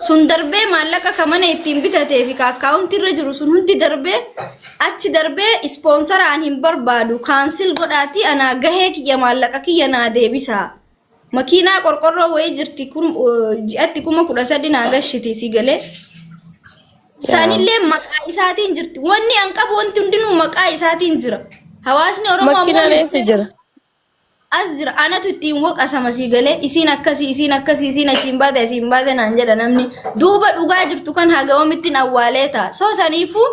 sun darbee maallaqa kamana ittiin bitatee fi akkaawuntii irra jiru sun hundi darbee achi darbee ispoonsaraan hin barbaadu kaansil godhaati anaa gahee kiyya maallaqa kiyya naa deebisaa makiinaa qorqorroo wayii jirti kun ji'atti 13 naa gashiti si galee sanillee maqaa isaatiin jirti wanni an qabu wanti hundinuu maqaa isaatiin jira hawaasni oromoo makiinaaleen si jira azir anatu ittiin waqasama si galee isiin akkasii isiin achiin baate naan jedha namni duuba dhugaa jirtu kan hagawamittiin awwaalee ta'a soo saniifuu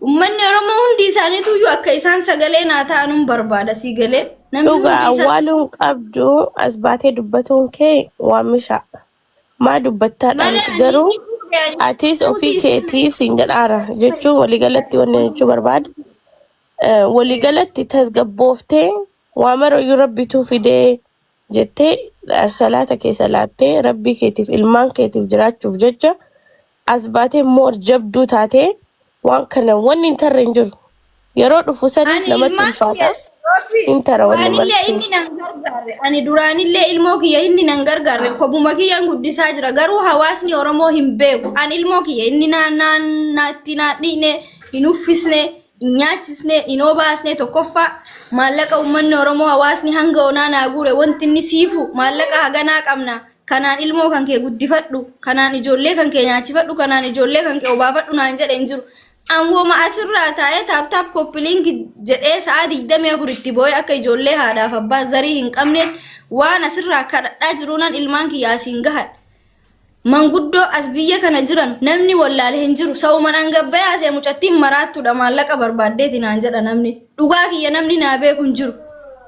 ummanni oromoo hundi isaaniitu iyyuu akka isaan sagalee naa ta'anuun barbaada si galee dhugaa awwaaluun qabdu as baatee dubbatuun kee waamisha maa dubbattaadhaan garuu atis ofii keetiif siin jedhaara jechuun waliigalatti wanni jechuu barbaada waliigalatti tasgabbooftee وامر يربي توفيدي جتة صلاة كسلاتة ربي كتيف إلمان كتيف جرات شوف جتة أثباتي مور جبدو تاتي وان كنا وان انتر رنجر يرود فساني لما تنفاتا انتر وان اللي إني ننجر أنا دوراني اللي الموكية إني ننجر خبو مكية نقول ساجرة جرو حواسني ورموهم بيو أنا الموكية إني ناتي ينفسني nyaachisne inoo baasne tokkoffa maallaqa ummanni oromoo hawaasni hanga onaa naa gure wanti inni siifu maallaqa haganaa qabna kanaan ilmoo kan kee guddifadhu kanaan ijoollee kan kee nyaachifadhu kanaan ijoollee kan kee obaafadhu naan jedhe hin jiru anwooma asirraa taa'ee taap koppiliinki jedhee sa'a 24 itti boo'ee akka ijoollee haadhaaf abbaa zarii hin qabneet waan asirraa kadhadhaa jiruunaan ilmaan kiyyaasiin gahadha manguddoo as biyya kana jiran namni wallaale hin jiru sawuman angabbayaa see mucattiin maraattuudha maallaqa barbaaddeeti naan jedha namni dhugaa kiyya namni naa beeku hin jiru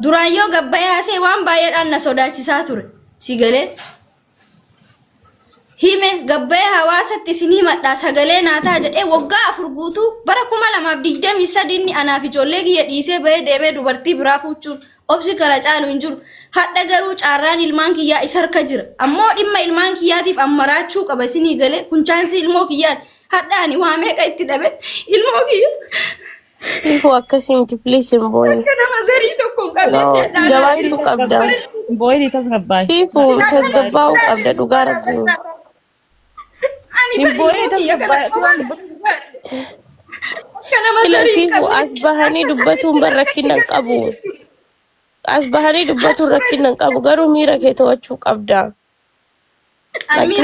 duraan yoo gabbayaa see waan baay'eedhaan na sodaachisaa ture si galee hime gabbaya hawaasatti isinii madhaa sagalee naataa jedhee waggaa 4 guutuu bara 2023 inni anaaf ijoollee kiyya dhiisee bahee deemee dubartii biraa fuuchuun obsi kana caalu hin jiru hadha garuu caarraan ilmaan kiyyaa isa harka jira ammoo dhimma ilmaan kiyyaatiif ammaraachuu qaba isinii galee kun chaansi ilmoo kiyyaati hadha ani waa meeqa itti dhabe ilmoo kiyya ifu akkasii miti please hin booyin nama zarii tokko qabdee jabaachuu qabda booyin tasgabbaay ifu tasgabbaa'uu qabda dhugaa rabbiin ila siifu as bahanii dubbatuun rakkinnan qabu as bahanii dubbatuun rakkinnan qabu garuu miira kee to'achuu qabda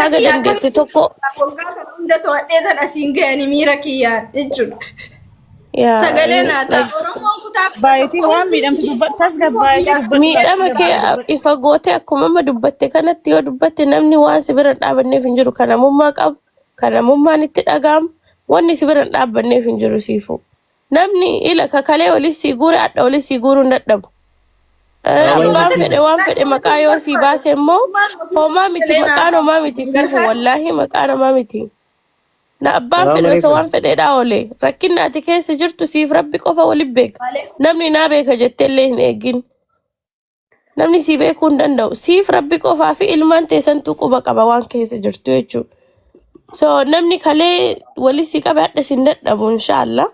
haga dandeette tokko hunda to'adhee tan asiin ga'anii miira kiyyaan jechuudha sagalee naataa oromoon kutaa baay'ee waan miidhamtu tasgabbaa'ee miidhama kee ifa gootee akkuma amma dubbatte kanatti yoo dubbatte namni waan si bira dhaabanneef hin jiru kanamummaa qabu kanamummaan itti dhagaam wanni si bira dhaabanneef hin jiru siifu namni ila kakalee olis si guure adda olis si guuruu dadhabu abbaan fedhe waan fedhe maqaa yoo si baase immoo homaa miti maqaan homaa miti siifu wallaahi maqaan homaa miti na abbaan fedhe osoo waan fedheedhaa oole rakkinni ati keessa jirtu siif rabbi qofa waliin beeka namni naa beeka jetteellee hin eegin namni si beekuu hin danda'u siif rabbi qofaa fi ilmaan teessantuu quba qaba waan keessa jirtu jechuudha so namni kalee wali si qabe hadha sin dadhabu inshaallah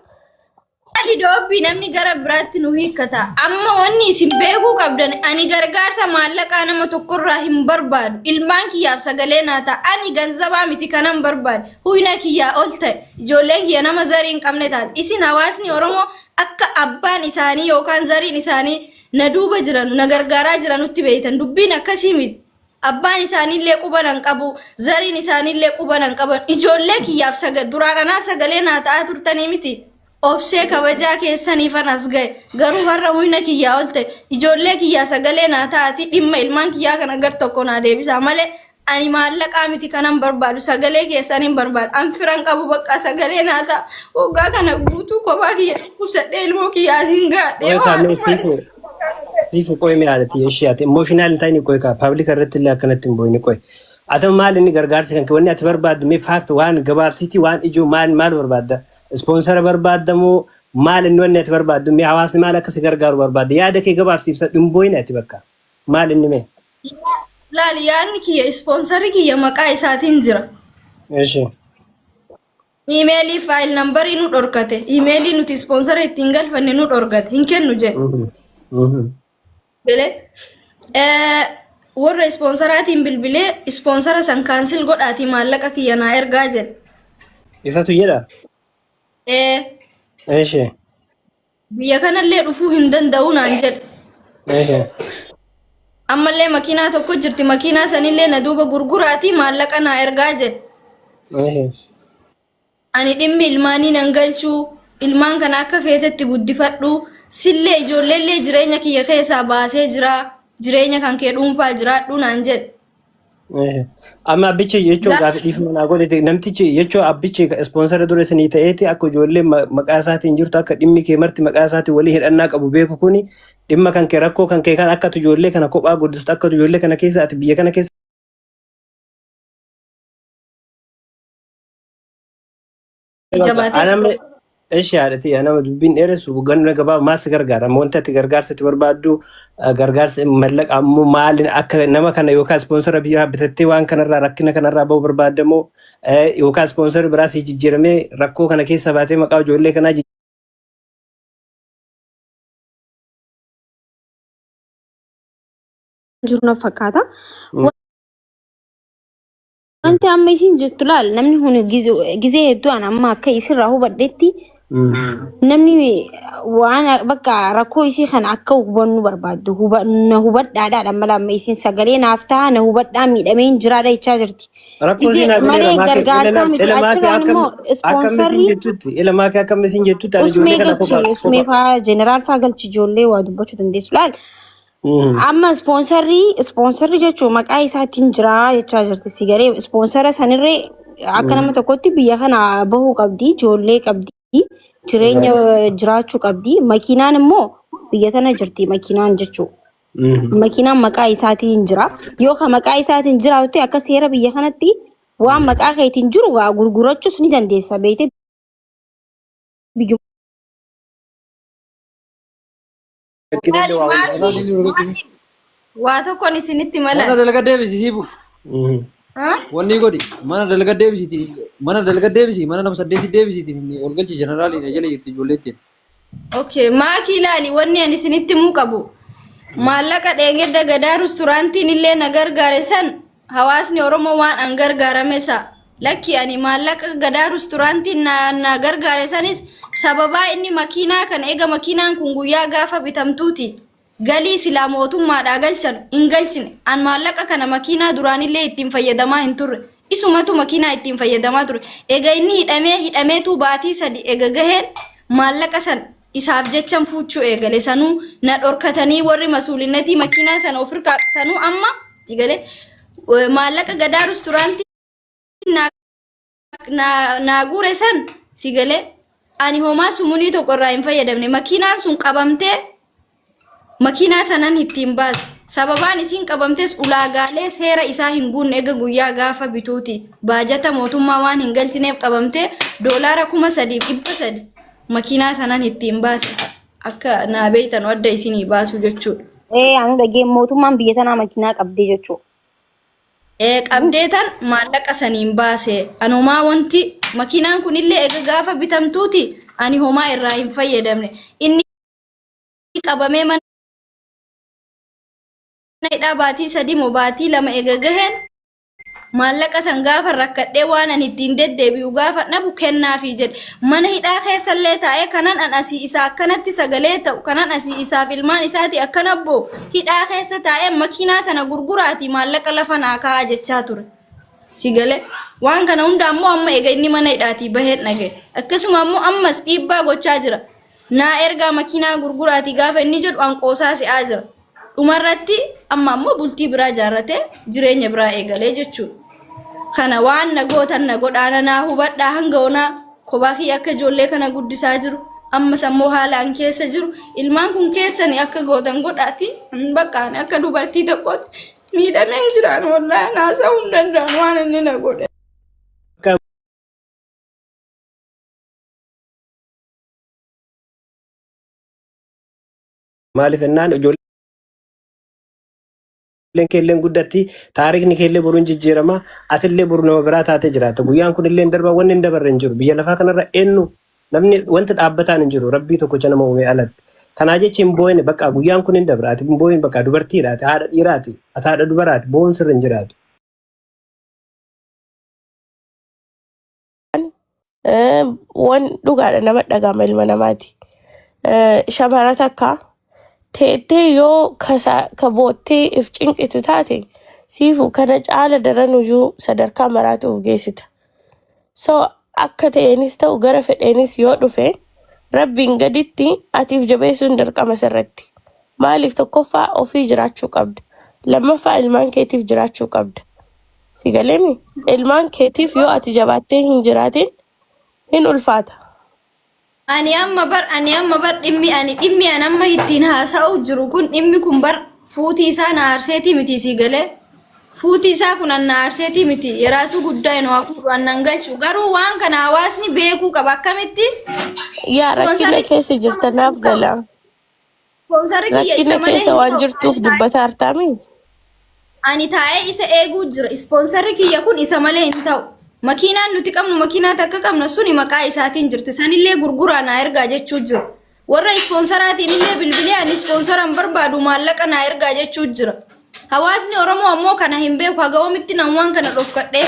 ali doobbii namni gara biraatti nu hiikkata amma wanni isin beekuu qabdan ani gargaarsa maallaqaa nama tokkorraa hin barbaadu ilmaan kiyyaaf sagalee naata ani ganzabaa miti kanan barbaadu huyna kiyyaa ol ta'e ijoolleen kiyya nama zarii hin qabne taate isin hawaasni oromoo akka abbaan isaanii yookaan zariin isaanii na duuba jiran na gargaaraa jiranutti beeytan dubbiin akkasii miti abbaan isaaniillee quban qabu zariin isaaniillee quban qaban ijoollee kiyyaaf duraan anaaf sagalee naataa turtanii miti obsee kabajaa keessaniifan as ga'e garuu har'a huyna kiyyaa ol ta'e ijoollee kiyyaa sagalee naataati dhimma ilmaan kiyyaa kana gar tokko naa deebisa malee ani maallaqaa miti kanan barbaadu sagalee keessaniin barbaadu an firan qabu bakka sagalee naataa waggaa kana guutuu kophaa kiyya dhukkubsadhee ilmoo kiyyaa asiin gaadhee Sifu koy mi alati yeshiyate emotional tiny koy ka public arretti akkanatti boyni koy atam maal inni gargaarsa kan wanni ati barbaaddu me fact waan gabaabsiti waan ijoo maal barbaadda sponsor barbaaddamu maal inni wanni ati barbaaddu me hawaasni maal akka si gargaaru barbaadda yaada kee gabaabsiifsa dhimboyni ati bakka maal inni me laali yaanni kiyya sponsori kiyya maqaa isaatiin jira eshi emailii file number nu dhorkate emailii nuti sponsor ittiin galfanne nu dhorkate hin kennu jedhe bele warra ispoonsaraatiin bilbilee ispoonsara san kaansil godhaati maallaqa kiyya naa ergaa jedhe. Isatu jedha. Eeshi. Biyya kanallee dhufuu hin danda'u naan jedhe. Eeshi. Ammallee makiinaa tokko jirti makiinaa sanillee na duuba gurguraati maallaqa naa ergaa jedhe. Eeshi. Ani dhimmi ilmaanii nan galchuu ilmaan kana akka feetetti guddifadhu sillee ijoolleellee jireenya kiyya keessaa baasee jira jireenya kan kee dhuunfaa jiraadhu naan jedhe. Amma abbichi jechuun gaafa dhiifama naa godhate namtichi jechuun abbichi ispoonsara dura isinii ta'eeti akka ijoollee maqaa isaatiin jirtu akka dhimmi kee marti maqaa isaatiin walii hidhannaa qabu beeku kuni dhimma kan kee rakkoo kan kee kan akka ijoollee kana kophaa guddistu akka ijoollee kana keessa ati biyya kana keessa. Eeshi haadhati nama dubbiin dheeressu ganna gabaa maas gargaara wanti ati gargaarsatti barbaaddu gargaarsa mallaqa ammoo maaliin akka nama kana yookaan ispoonsara biraa bitattee waan kanarraa rakkina kanarraa bahu barbaadamoo yookaan ispoonsara biraa si jijjiiramee rakkoo kana keessa baatee maqaa ijoollee kanaa jiru na fakkaata. Wanti amma isin jirtu laal namni kun gizee hedduu amma akka isirraa hubadhetti namni waan bakka rakkoo isii kana akka hubannu barbaaddu na hubadhaadha mala amma isin sagalee naaf ta'a na hubadhaa miidhameen jiraadha jechaa jirti. Rakkoo isin malee gargaarsaa miti achirraan immoo ispoonsarrii ilmaa kee akkam isin jettutti ani ijoollee kana kophaa usmee faa jeneraal faa galchi ijoollee waa dubbachuu dandeessu laal. Amma ispoonsarri jechuun maqaa isaatiin jira jechaa jirti sigaree ispoonsara sanirree akka nama tokkotti biyya kana bahuu qabdi ijoollee qabdi jireenya jiraachuu qabdi makiinaan immoo biyya tana jirti makiinaan jechuun makiinaan maqaa isaatiin jira yoo ka maqaa isaatiin jiraate akka seera biyya kanatti waan maqaa keetiin jiru waa gurgurachuus ni dandeessa beekte waa tokkoon isinitti mala. Mana dalagaa deebisiisiifu. Wanni godhi mana dalagaa deebisiiti mana dalagaa deebisi mana nama saddeeti deebisiiti ol galchi jeneraaliin jala jirti ijoolleettiin. Okay maakii ilaali wanni ani isinitti muu qabu maallaqa dheengedda gadaa resturaantiin illee na gargaare san hawaasni Oromoo waan an gargaarame sa lakki ani maallaqa gadaa resturaantiin na gargaare sanis sababaa inni makiinaa kan eega makiinaan kun guyyaa gaafa bitamtuuti. Galii silaa mootummaadhaa galchan hin galchine an maallaqa kana makiinaa duraanillee ittiin fayyadamaa hin turre isumatu makiinaa ittiin fayyadamaa ture eega inni hidhameetu baatii sadi eega gaheen maallaqa san isaaf jechan fuuchuu eegale sanuu na dhorkatanii warri masuulinnatii makiinaa sana ofirraa sanuu amma digale maallaqa gadaa resturaantii naa guure san sigale ani homaa sumunii tokko irraa hin fayyadamne makiinaan sun qabamtee makiinaa sanan ittiin baas sababaan isiin qabamtes ulaagaalee seera isaa hin guunne eega guyyaa gaafa bituuti baajata mootummaa waan hin galchineef qabamtee $3,300 makiinaa sanan ittiin baase akka naa beektan wadda isinii baasu jechuudha. Anu dhageen mootummaan biyya tanaa makiinaa qabdee jechuudha. Qabdee tan maallaqa saniin baase anumaa wanti makiinaan kunillee eega gaafa bitamtuuti ani homaa irraa hin fayyadamne inni qabamee mana hidhaa baatii sadi moo baatii lama eega gaheen maallaqa san gaafa rakkadhee waan an ittiin deddeebi'u gaafa dhabu kennaafii jedhe mana hidhaa keessallee taa'ee kanan an asii isaa akkanatti sagalee ta'u kanan asii isaaf ilmaan isaati akkana boo hidhaa keessa taa'ee makiinaa sana gurguraati maallaqa lafa naa kaa'aa jechaa ture sigale waan kana hunda ammoo amma eega inni mana hidhaatii baheen dhage akkasuma ammoo ammas dhiibbaa gochaa jira naa ergaa makiinaa gurguraati gaafa inni jedhu an qoosaa si'aa jira. Dhumarratti amma ammoo bultii biraa jaarratee jireenya biraa eegalee jechuudha. Kana waan na gootan na godhaana naa hubadhaa hanga onaa kophaa kiyya akka ijoollee kana guddisaa jiru ammas ammoo haalaan keessa jiru ilmaan kun keessani akka gootan godhaati baqqaan akka dubartii tokkotti miidhameen jiraan wallaahi naasa'uu hin danda'an waan inni na godhe. Maaliif ennaan ijoolleen keelleen guddatti taarikni keellee boruun jijjiirama atillee boru nama biraa taatee jiraata guyyaan kun illee darba wanni hin dabarre hin jiru biyya lafaa kanarra eenyu namni wanta dhaabbataan hin jiru rabbii tokkocha nama uume alatti Kanaa jechuun boo'in bakka guyyaan kun hin dabraati. Boo'in bakka dubartiidhaati, haadha dhiiraati, haadha dubaraati, boo'in sirri hin jiraatu. Wan dhugaadha nama dhagama ilma namaati. Shabara takka teettee yoo ka boottee if cinqitu taate siifu kana caala daranuyyuu sadarkaa maraatuuf geessita. So akka ta'eenis ta'u gara fedheenis yoo dhufe Rabbiin gaditti atiif jabeessuun dirqama sirratti. Maaliif tokkoffaa ofii jiraachuu qabda. Lammaffaa ilmaan keetiif jiraachuu qabda. Si galeemi ilmaan keetiif yoo ati jabaattee hin jiraatin hin ulfaata. Ani amma bar dhimmi anamma ittiin haasa'u jiru kun dhimmi kun bar fuutii isaa na aarseetii miti si galee. Fuutii isaa kun anna aarseetii miti yeraasu guddaa hin waafuudhu annan galchu garuu waan kana hawaasni beekuu qaba akkamitti. Yaa rakkina keessa jirta naaf gala. Sponsorri kiyya isa Rakkina malee keessa hin waan ta'u. jirtuuf dubbata hartaami. Ani taa'ee isa eeguu jira. Sponsorri kiyya kun isa malee hin ta'u. Makiinaan nuti qabnu makiinaa takka qabna suni maqaa isaatiin jirti. Sanillee gurguraa na ergaa jechuu jira. Warra sponsoraatiin illee bilbilee ani sponsoran barbaadu maallaqa na ergaa jechuu jira. Hawaasni Oromoo ammoo kana hin beeku haga oomitti nan waan kana dhofkadhee